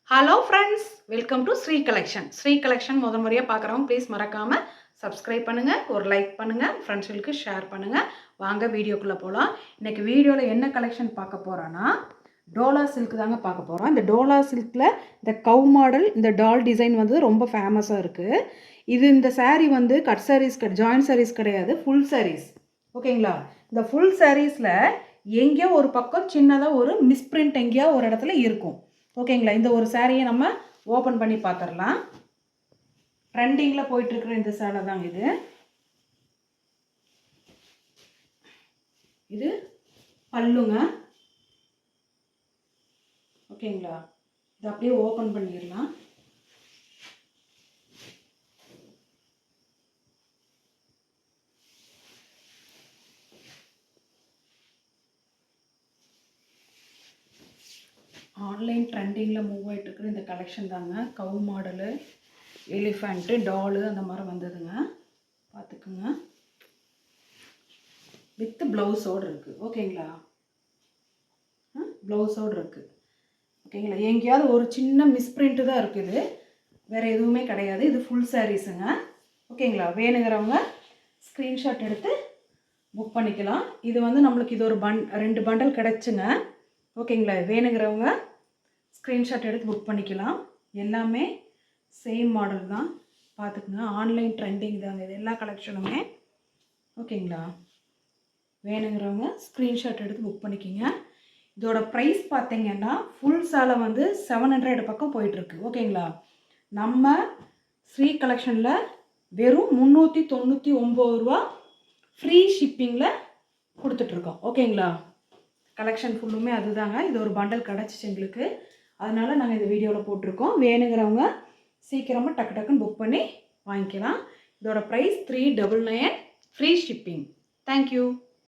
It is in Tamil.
Hello friends, welcome to Sri collection. Sri collection முதல் முறையாக பார்க்குறவங்க ப்ளீஸ் மறக்காமல் சப்ஸ்கிரைப் பண்ணுங்கள், ஒரு லைக் பண்ணுங்கள், ஃப்ரெண்ட்ஸுகளுக்கு ஷேர் பண்ணுங்கள். வாங்க வீடியோக்குள்ளே போகலாம். இன்றைக்கி வீடியோவில் என்ன கலெக்ஷன் பார்க்க போகிறோன்னா டோலா சில்க் தாங்க பார்க்க போகிறோம். இந்த டோலா சில்கில் இந்த கவ் மாடல், இந்த டால் டிசைன் வந்து ரொம்ப ஃபேமஸாக இருக்குது. இந்த சாரீ வந்து கட் சாரீஸ் ஜாயின்ட் சாரீஸ் கிடையாது, ஃபுல் சாரீஸ். ஓகேங்களா? இந்த ஃபுல் சாரீஸில் எங்கேயோ ஒரு பக்கம் சின்னதாக ஒரு மிஸ்பிரிண்ட் எங்கேயோ ஒரு இடத்துல இருக்கும். ஓகேங்களா? இந்த ஒரு சாரியை நம்ம ஓப்பன் பண்ணி பார்த்துடலாம். ட்ரெண்டிங்கில் போயிட்டுருக்குற இந்த சேலை தாங்க இது. இது பல்லுங்க. ஓகேங்களா? இது அப்படியே ஓப்பன் பண்ணிடலாம். ஆன்லைன் ட்ரெண்டிங்கில் மூவ் ஆகிட்டு இருக்கிற இந்த கலெக்ஷன் தாங்க. கவு மாடலு, எலிஃபண்ட்டு, டாலு அந்த மாதிரி வந்ததுங்க. பார்த்துக்குங்க. வித் ப்ளவுஸோடு இருக்குது. ஓகேங்களா? ப்ளவுஸோடு இருக்குது. ஓகேங்களா? எங்கேயாவது ஒரு சின்ன மிஸ்பிரிண்ட்டு தான் இருக்குது, வேறு எதுவுமே கிடையாது. இது ஃபுல் சாரீஸுங்க. ஓகேங்களா? வேணுங்கிறவங்க ஸ்க்ரீன்ஷாட் எடுத்து புக் பண்ணிக்கலாம். இது வந்து நம்மளுக்கு இது ஒரு 2 பண்டல் கிடச்சுங்க. ஓகேங்களா? வேணுங்கிறவங்க ஸ்க்ரீன்ஷாட் எடுத்து புக் பண்ணிக்கலாம். எல்லாமே சேம் மாடல் தான். பார்த்துக்குங்க. ஆன்லைன் ட்ரெண்டிங் தாங்க இது எல்லா கலெக்ஷனுமே. ஓகேங்களா? வேணுங்கிறவங்க ஸ்க்ரீன்ஷாட் எடுத்து புக் பண்ணிக்கிங்க. இதோட ப்ரைஸ் பார்த்தீங்கன்னா ஃபுல் சேலை வந்து 700 பக்கம் போயிட்டுருக்கு. ஓகேங்களா? நம்ம ஸ்ரீ கலெக்ஷனில் வெறும் 399 ரூபா ஃப்ரீ ஷிப்பிங்கில் கொடுத்துட்ருக்கோம். ஓகேங்களா? கலெக்ஷன் ஃபுல்லுமே அதுதாங்க. இது ஒரு பண்டல் கிடச்சிச்சு எங்களுக்கு, அதனால் நாங்கள் இந்த வீடியோவில் போட்டிருக்கோம். வேணுங்கிறவங்க சீக்கிரமாக டக்கு டக்குன்னு புக் பண்ணி வாங்கிக்கலாம். இதோட ப்ரைஸ் 399, ஃப்ரீ ஷிப்பிங். தேங்க்யூ.